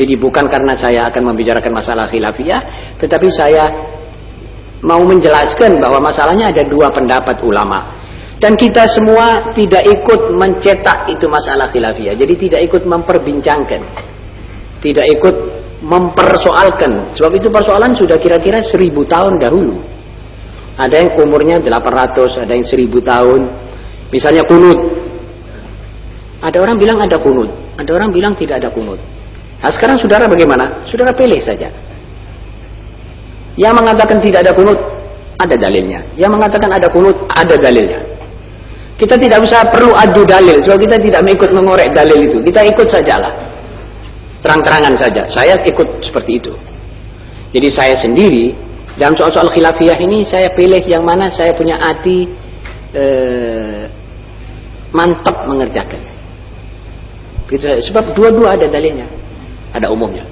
B: Jadi bukan karena saya akan membicarakan masalah khilafiyah, tetapi saya mau menjelaskan bahwa masalahnya ada dua pendapat ulama. Dan kita semua tidak ikut mencetak itu masalah khilafiyah. Jadi tidak ikut memperbincangkan, tidak ikut mempersoalkan. Sebab itu persoalan sudah kira-kira 1000 tahun dahulu. Ada yang umurnya 800, ada yang 1000 tahun. Misalnya kunut. Ada orang bilang ada kunut, ada orang bilang tidak ada kunut. Nah sekarang saudara bagaimana? Saudara pilih saja. Yang mengatakan tidak ada kunut, ada dalilnya. Yang mengatakan ada kunut, ada dalilnya. Kita tidak usah perlu adu dalil, sebab kita tidak mengikut mengorek dalil itu. Kita ikut sajalah, terang-terangan saja. Saya ikut seperti itu. Jadi saya sendiri dalam soal-soal khilafiyah ini, saya pilih yang mana saya punya hati mantap mengerjakan. Sebab dua-dua ada dalilnya, ada umumnya.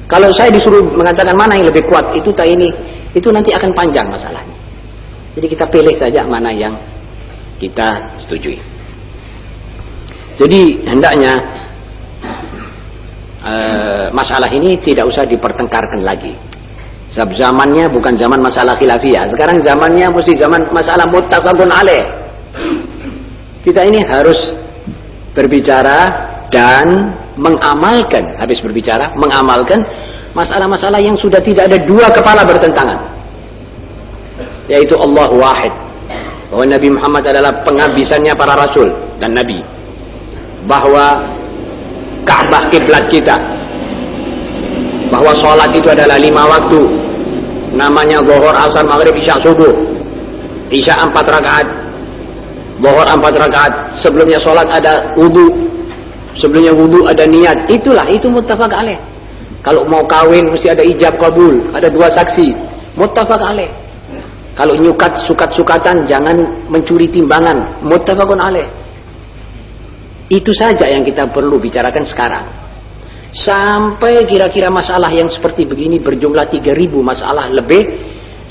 B: Kalau saya disuruh mengatakan mana yang lebih kuat, itu tak ini, itu nanti akan panjang masalahnya. Jadi kita pilih saja mana yang kita setujui. Jadi hendaknya masalah ini tidak usah dipertengkarkan lagi. Sebab zamannya bukan zaman masalah khilafiyah. Sekarang zamannya mesti zaman masalah muttafaqun alaih. Kita ini harus berbicara dan mengamalkan, habis berbicara, mengamalkan masalah-masalah yang sudah tidak ada dua kepala bertentangan, yaitu Allah wahid, bahwa Nabi Muhammad adalah penghabisannya para rasul dan nabi, bahwa Ka'bah kiblat kita, bahwa sholat itu adalah 5 waktu, namanya zuhur, asar, maghrib, isya, subuh. Isya 4 rakaat, zuhur 4 rakaat, sebelumnya sholat ada wudu, sebelumnya wudu ada niat. Itulah, itu muttafaq alaih. Kalau mau kawin mesti ada ijab kabul, ada 2 saksi, muttafaq alaih. Kalau nyukat sukat-sukatan jangan mencuri timbangan, muttafaqun alaih. Itu saja yang kita perlu bicarakan sekarang. Sampai kira-kira masalah yang seperti begini berjumlah 3.000 masalah lebih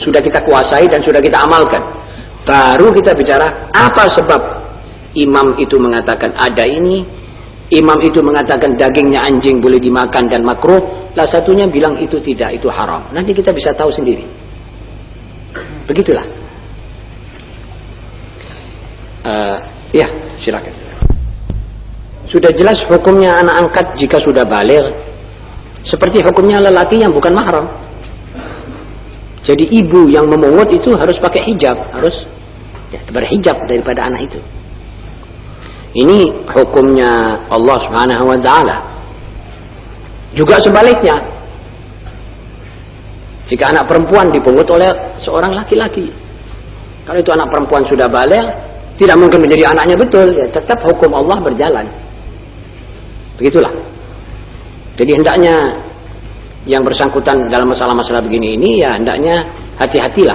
B: sudah kita kuasai dan sudah kita amalkan. Baru kita bicara apa sebab imam itu mengatakan ada ini, imam itu mengatakan dagingnya anjing boleh dimakan dan makruh, lah satunya bilang itu tidak, itu haram. Nanti kita bisa tahu sendiri. Begitulah. Ya, silakan. Sudah jelas hukumnya anak angkat jika sudah baligh, seperti hukumnya lelaki yang bukan mahram. Jadi ibu yang memungut itu harus pakai hijab, harus berhijab daripada anak itu. Ini hukumnya Allah Subhanahu wa taala. Juga sebaliknya, jika anak perempuan dipungut oleh seorang laki-laki, kalau itu anak perempuan sudah baligh, tidak mungkin menjadi anaknya betul, ya tetap hukum Allah berjalan. Begitulah. Jadi hendaknya yang bersangkutan dalam masalah-masalah begini ini, ya hendaknya hati-hatilah.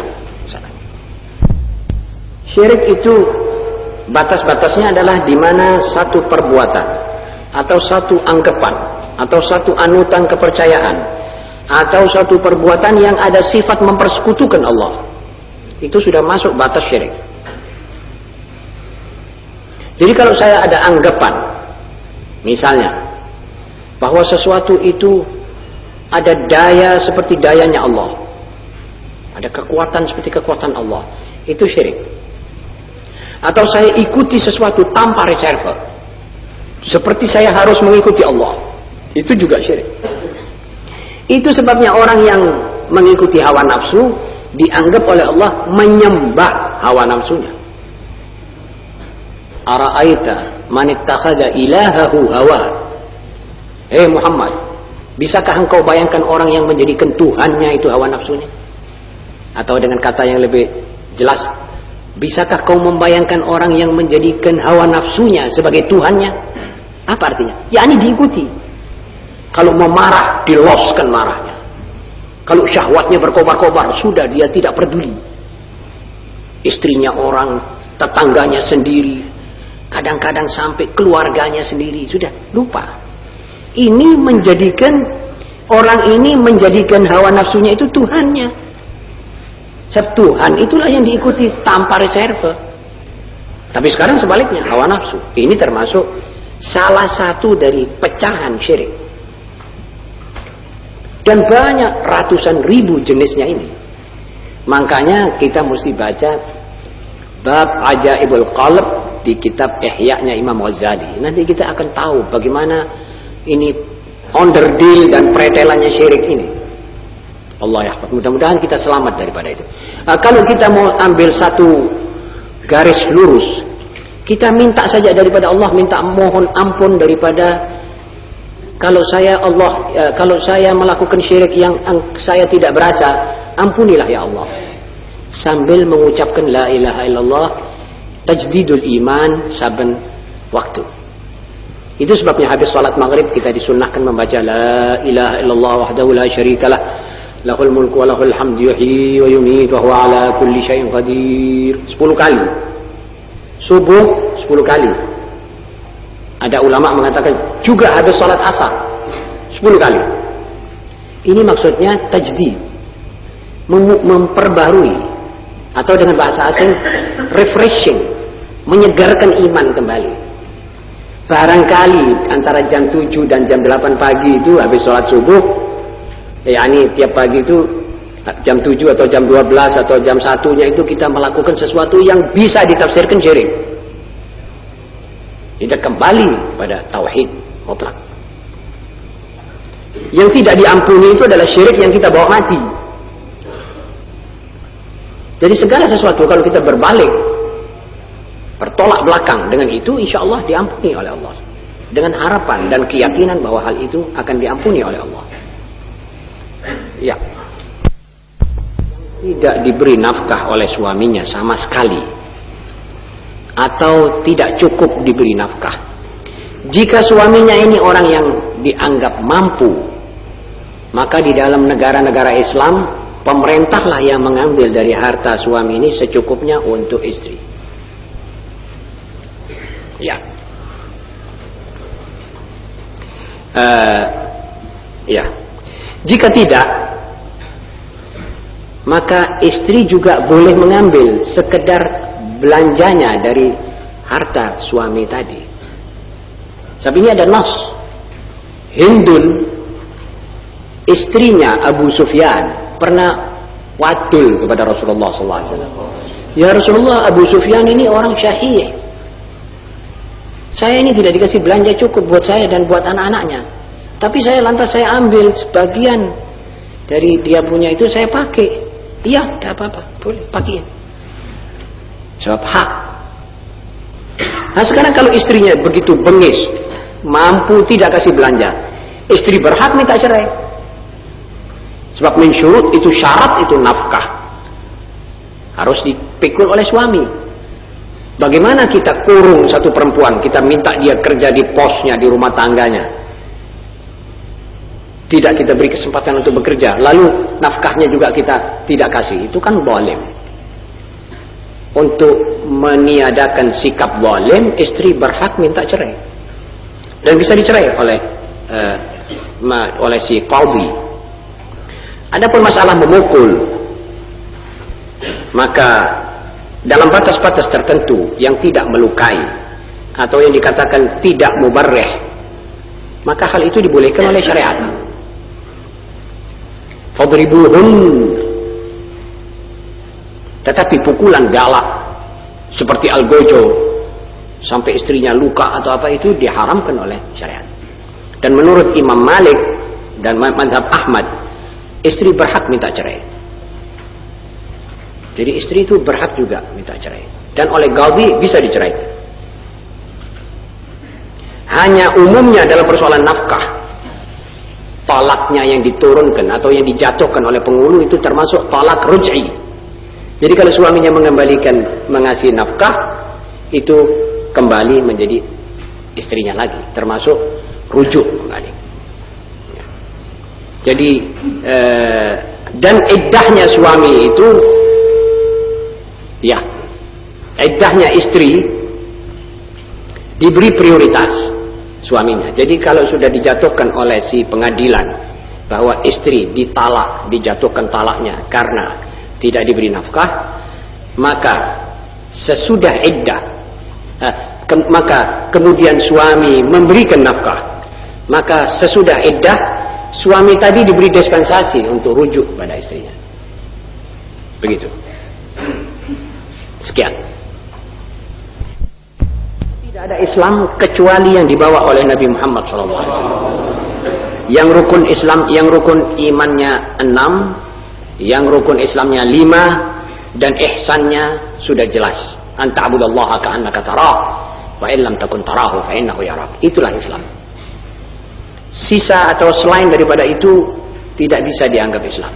B: Syirik itu batas-batasnya adalah di mana satu perbuatan atau satu anggapan atau satu anutan kepercayaan atau satu perbuatan yang ada sifat mempersekutukan Allah, itu sudah masuk batas syirik. Jadi kalau saya ada anggapan, misalnya bahwa sesuatu itu ada daya seperti dayanya Allah, ada kekuatan seperti kekuatan Allah, itu syirik. Atau saya ikuti sesuatu tanpa reserve, seperti saya harus mengikuti Allah, itu juga syirik. Itu sebabnya orang yang mengikuti hawa nafsu dianggap oleh Allah menyembah hawa nafsunya. Ara'aita man ittakhadha ilahahu hawa. Muhammad, bisakah engkau bayangkan orang yang menjadikan Tuhannya itu hawa nafsunya? Atau dengan kata yang lebih jelas, bisakah kau membayangkan orang yang menjadikan hawa nafsunya sebagai Tuhannya? Apa artinya? Ya ini diikuti. Kalau mau marah, diloskan marahnya. Kalau syahwatnya berkobar-kobar, sudah dia tidak peduli. Istrinya orang, tetangganya sendiri, kadang-kadang sampai keluarganya sendiri, sudah lupa. Ini menjadikan, orang ini menjadikan hawa nafsunya itu Tuhannya. Sebab Tuhan itulah yang diikuti tanpa reserve. Tapi sekarang sebaliknya, hawa nafsu. Ini termasuk salah satu dari pecahan syirik. Dan banyak ratusan ribu jenisnya ini. Makanya kita mesti baca bab Ajaibul Qalb di kitab Ihya-nya Imam Ghazali. Nanti kita akan tahu bagaimana ini onderdil dan pretelannya syirik ini. Allah ya, mudah-mudahan kita selamat daripada itu. Kalau kita mau ambil satu garis lurus, kita minta saja daripada Allah, minta mohon ampun daripada kalau saya melakukan syirik yang saya tidak berasa, ampunilah ya Allah. Sambil mengucapkan la ilaha illallah, tajdidul iman saben waktu. Itu sebabnya habis salat maghrib kita disunnahkan membaca la ilaha illallah wahdahu la syarikalah, lahul mulku wa lahul hamdu yuhyi wa yumiitu wa huwa ala kulli syai'in qadir. 10 kali. Subuh 10 kali. Ada ulama mengatakan juga habis sholat asar 10 kali. Ini maksudnya tajdid, memperbarui, atau dengan bahasa asing refreshing, menyegarkan iman kembali. Barangkali antara jam 7 dan jam 8 pagi itu habis sholat subuh, yakni tiap pagi itu jam 7 atau jam 12 atau jam 1-nya itu kita melakukan sesuatu yang bisa ditafsirkan syirik. Tidak kembali pada tauhid mutlak. Yang tidak diampuni itu adalah syirik yang kita bawa mati. Jadi segala sesuatu kalau kita berbalik, bertolak belakang dengan itu, insya Allah diampuni oleh Allah. Dengan harapan dan keyakinan bahwa hal itu akan diampuni oleh Allah. Ya. Tidak diberi nafkah oleh suaminya sama sekali, atau tidak cukup diberi nafkah. Jika suaminya ini orang yang dianggap mampu, maka di dalam negara-negara Islam, pemerintahlah yang mengambil dari harta suami ini secukupnya untuk istri. Ya. Ya. Jika tidak, maka istri juga boleh mengambil sekedar belanjanya dari harta suami tadi. Tapi ini ada nas. Hindun, istrinya Abu Sufyan, pernah wadul kepada Rasulullah SAW. Ya Rasulullah, Abu Sufyan ini orang syahih. Saya ini tidak dikasih belanja cukup buat saya dan buat anak-anaknya. Tapi saya ambil sebagian dari dia punya itu saya pakai. Iya, tidak apa-apa, boleh pakai. Sebab hak. Nah sekarang kalau istrinya begitu bengis, mampu tidak kasih belanja, istri berhak minta cerai. Sebab min syurut itu syarat, itu nafkah harus dipikul oleh suami. Bagaimana kita kurung satu perempuan, kita minta dia kerja di posnya, di rumah tangganya, tidak kita beri kesempatan untuk bekerja, lalu nafkahnya juga kita tidak kasih, itu kan zalim. Untuk meniadakan sikap zalim, istri berhak minta cerai dan bisa dicerai oleh si qadhi. Adapun masalah memukul, maka dalam batas-batas tertentu yang tidak melukai atau yang dikatakan tidak mubarrih, maka hal itu dibolehkan oleh syariat. Fadribuhun, tetapi pukulan galak seperti algojo sampai istrinya luka atau apa, itu diharamkan oleh syariat. Dan menurut Imam Malik dan mazhab Ahmad, istri berhak minta cerai. Jadi istri itu berhak juga minta cerai, dan oleh qadhi bisa dicerai. Hanya umumnya dalam persoalan nafkah, talaknya yang diturunkan atau yang dijatuhkan oleh penghulu itu termasuk talak ruj'i. Jadi kalau suaminya mengasih nafkah, itu kembali menjadi istrinya lagi, termasuk rujuk kembali. Jadi dan iddahnya suami itu, ya, iddahnya istri diberi prioritas suaminya. Jadi kalau sudah dijatuhkan oleh si pengadilan bahwa istri ditalak, dijatuhkan talaknya karena tidak diberi nafkah, maka sesudah iddah, maka kemudian suami memberikan nafkah, maka sesudah iddah suami tadi diberi dispensasi untuk rujuk pada istrinya. Begitu. Sekian. Tidak ada Islam kecuali yang dibawa oleh Nabi Muhammad SAW. Yang rukun Islam, yang rukun imannya 6, yang rukun Islamnya 5, dan ihsannya sudah jelas. Anta'budallaha ka'annaka tarah, wa illam takun tarahu fa innahu yarak. Itulah Islam. Sisa atau selain daripada itu tidak bisa dianggap Islam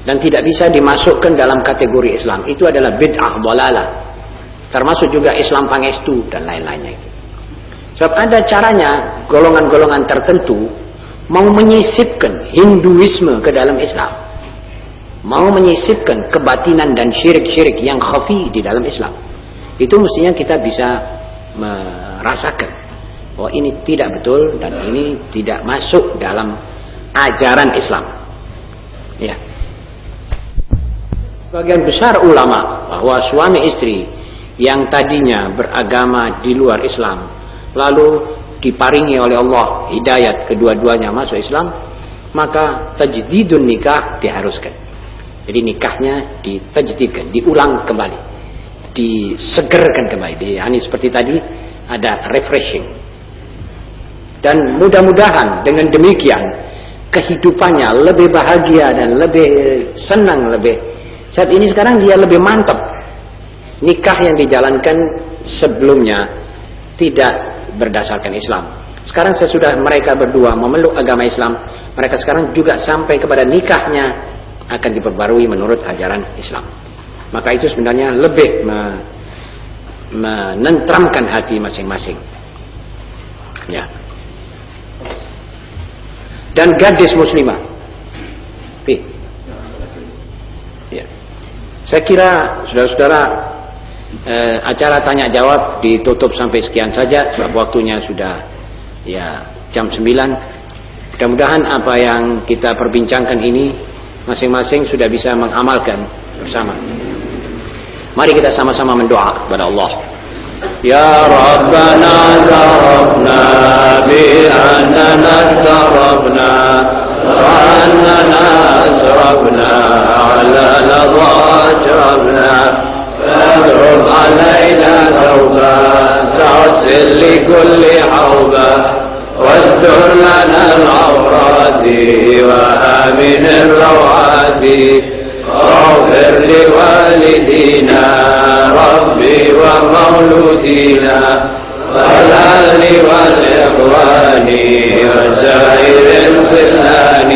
B: dan tidak bisa dimasukkan dalam kategori Islam. Itu adalah bid'ah dhalalah, termasuk juga Islam pangestu dan lain-lainnya itu. Sebab ada caranya golongan-golongan tertentu mau menyisipkan Hinduisme ke dalam Islam, mau menyisipkan kebatinan dan syirik-syirik yang khafi di dalam Islam. Itu mestinya kita bisa merasakan bahwa ini tidak betul dan ini tidak masuk dalam ajaran Islam. Ya. Bagian besar ulama bahwa suami istri yang tadinya beragama di luar Islam lalu diparingi oleh Allah hidayat kedua-duanya masuk Islam, maka tajdidun nikah diharuskan. Jadi nikahnya ditajdidkan, diulang kembali, disegerkan kembali. Yani seperti tadi ada refreshing. Dan mudah-mudahan dengan demikian kehidupannya lebih bahagia dan lebih senang, saat ini sekarang dia lebih mantap. Nikah yang dijalankan sebelumnya tidak berdasarkan Islam. Sekarang sesudah mereka berdua memeluk agama Islam, mereka sekarang juga sampai kepada nikahnya akan diperbarui menurut ajaran Islam. Maka itu sebenarnya lebih menentramkan hati masing-masing. Ya. Dan gadis muslimah. Ya. Saya kira saudara-saudara, acara tanya jawab ditutup sampai sekian saja sebab waktunya sudah ya jam 9. Mudah-mudahan apa yang kita perbincangkan ini masing-masing sudah bisa mengamalkan bersama. Mari kita sama-sama mendoa kepada Allah. Ya Rabbana tarafna bi annana tarafna wa annana asrafna ala nadajrabna فاضرب علينا توبة تغسل لكل حوبة واستر لنا العورات وآمن الروعات واغفر لوالدينا ربي ومولودينا والأهل والإخوان وسائر الخلان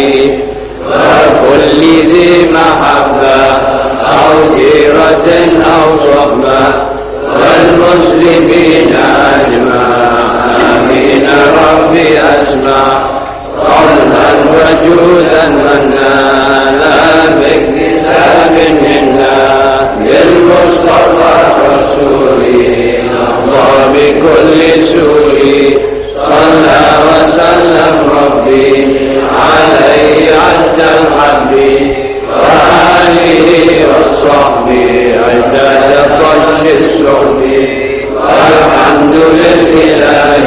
B: وكل ذي محبة أو جيرة أو صحبة والمسلمين أجمع آمين ربي أسمع قلبا وجودا منانا باكتساب منا بالمصطفى الرسول نرضى بكل سوء صلى وسلم ربي عليه عز الحب وآله وصحبه عداد طج الصحب والحمد لله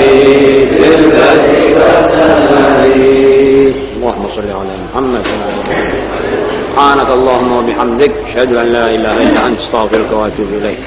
B: بالذي اللهم صل على محمد سبحانك اللهم وبحمدك أشهد أن لا إله إلا أنت أستغفرك وأتوب إليك.